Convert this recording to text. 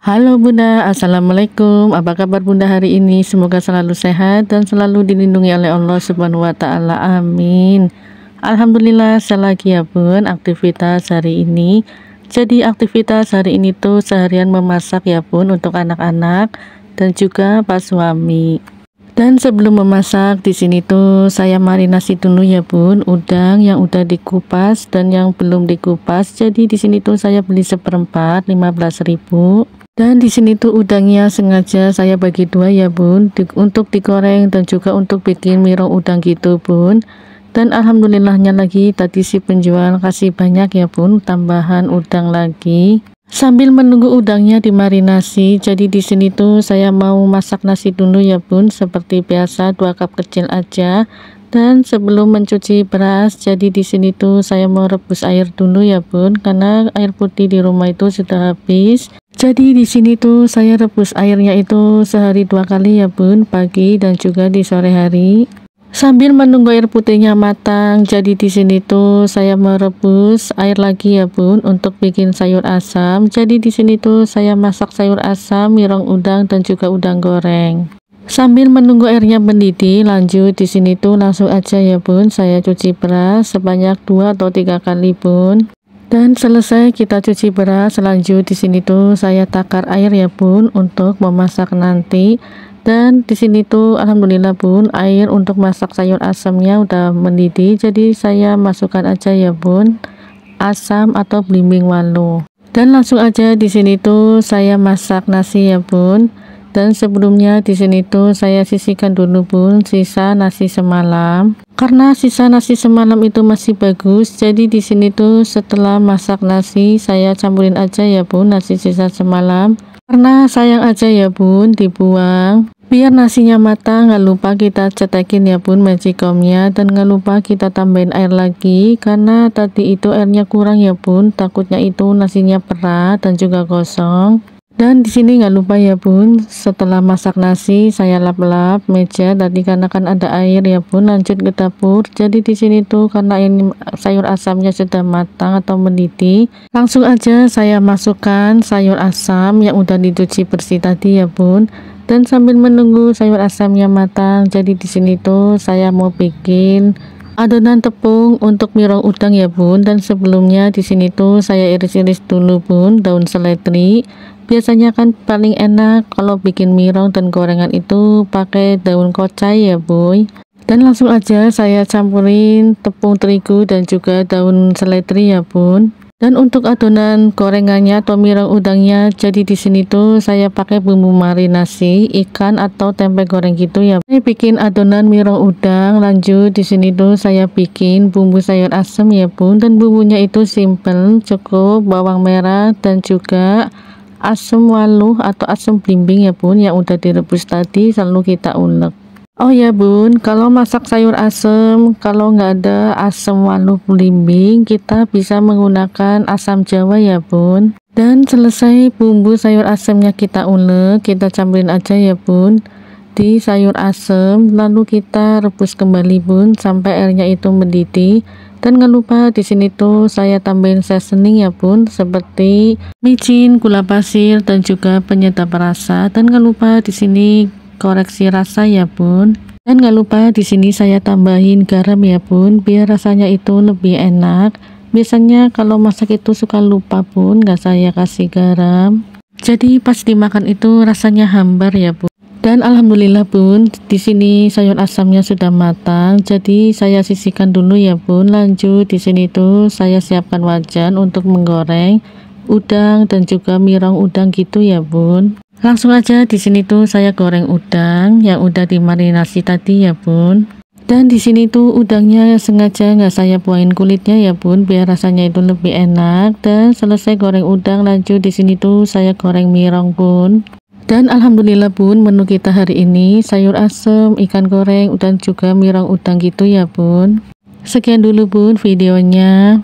Halo Bunda, Assalamualaikum. Apa kabar Bunda hari ini? Semoga selalu sehat dan selalu dilindungi oleh Allah Subhanahu wa Ta'ala. Amin. Alhamdulillah, selagi ya Bun aktivitas hari ini. Jadi aktivitas hari ini tuh seharian memasak ya Bun untuk anak-anak dan juga Pak suami. Dan sebelum memasak di sini tuh saya marinasi dulu ya Bun, udang yang udah dikupas dan yang belum dikupas. Jadi di sini tuh saya beli seperempat 15.000. Dan di sini tuh udangnya sengaja saya bagi dua ya Bun, untuk digoreng dan juga untuk bikin mirong udang gitu Bun. Dan alhamdulillahnya lagi tadi si penjual kasih banyak ya Bun, tambahan udang lagi. Sambil menunggu udangnya dimarinasi, jadi di sini tuh saya mau masak nasi dulu ya Bun, seperti biasa 2 cup kecil aja. Dan sebelum mencuci beras, jadi di sini tuh saya mau rebus air dulu ya Bun, karena air putih di rumah itu sudah habis. Jadi di sini tuh saya rebus airnya itu sehari 2 kali ya Bun, pagi dan juga di sore hari. Sambil menunggu air putihnya matang, jadi di sini tuh saya merebus air lagi ya Bun untuk bikin sayur asam. Jadi di sini tuh saya masak sayur asam, mirong udang dan juga udang goreng. Sambil menunggu airnya mendidih, lanjut di sini tuh langsung aja ya Bun saya cuci beras sebanyak 2 atau 3 kali Bun. Dan selesai kita cuci beras, lanjut di sini tuh saya takar air ya Bun untuk memasak nanti. Dan di sini tuh alhamdulillah Bun, air untuk masak sayur asamnya udah mendidih, jadi saya masukkan aja ya Bun asam atau belimbing walu. Dan langsung aja di sini tuh saya masak nasi ya Bun. Dan sebelumnya di sini tuh saya sisihkan dulu Bun sisa nasi semalam. Karena sisa nasi semalam itu masih bagus, jadi di sini tuh setelah masak nasi saya campurin aja ya Bun nasi sisa semalam. Karena sayang aja ya Bun dibuang. Biar nasinya matang, nggak lupa kita cetekin ya Bun magicomnya, dan nggak lupa kita tambahin air lagi karena tadi itu airnya kurang ya Bun, takutnya itu nasinya berat dan juga gosong. Dan di sini nggak lupa ya Bun, setelah masak nasi saya lap-lap meja tadi karena kan ada air ya Bun, lanjut ke dapur. Jadi di sini tuh karena ini sayur asamnya sudah matang atau mendidih, langsung aja saya masukkan sayur asam yang udah dicuci bersih tadi ya Bun. Dan sambil menunggu sayur asamnya matang, jadi di sini tuh saya mau bikin adonan tepung untuk mirong udang ya Bun. Dan sebelumnya di sini tuh saya iris-iris dulu Bun daun seledri. Biasanya kan paling enak kalau bikin mirong dan gorengan itu pakai daun kocai ya Boy. Dan langsung aja saya campurin tepung terigu dan juga daun seledri ya Bun. Dan untuk adonan gorengannya atau mirong udangnya, jadi di sini tuh saya pakai bumbu marinasi ikan atau tempe goreng gitu ya. Saya bikin adonan mirong udang, lanjut di sini tuh saya bikin bumbu sayur asam ya Bun. Dan bumbunya itu simple, cukup bawang merah dan juga asam waluh atau asam belimbing ya Bun yang udah direbus tadi, selalu kita ulek. Oh ya Bun, kalau masak sayur asam, kalau nggak ada asam waluh belimbing, kita bisa menggunakan asam jawa ya Bun. Dan selesai bumbu sayur asamnya kita ulek, kita campurin aja ya Bun di sayur asam, lalu kita rebus kembali Bun sampai airnya itu mendidih. Dan nggak lupa di sini tuh saya tambahin seasoning ya Bun, seperti micin, gula pasir dan juga penyedap rasa. Dan nggak lupa di sini koreksi rasa ya Bun. Dan nggak lupa di sini saya tambahin garam ya Bun, biar rasanya itu lebih enak. Biasanya kalau masak itu suka lupa Bun, nggak saya kasih garam. Jadi pas dimakan itu rasanya hambar ya Bun. Dan alhamdulillah Bun, di sini sayur asamnya sudah matang. Jadi saya sisihkan dulu ya Bun. Lanjut di sini tuh saya siapkan wajan untuk menggoreng udang dan juga mirong udang gitu ya Bun. Langsung aja di sini tuh saya goreng udang yang udah dimarinasi tadi ya Bun. Dan di sini tuh udangnya sengaja nggak saya buangin kulitnya ya Bun, biar rasanya itu lebih enak. Dan selesai goreng udang, lanjut di sini tuh saya goreng mirong Bun. Dan alhamdulillah Bun, menu kita hari ini sayur asem, ikan goreng, dan juga mirong udang gitu ya Bun. Sekian dulu Bun videonya.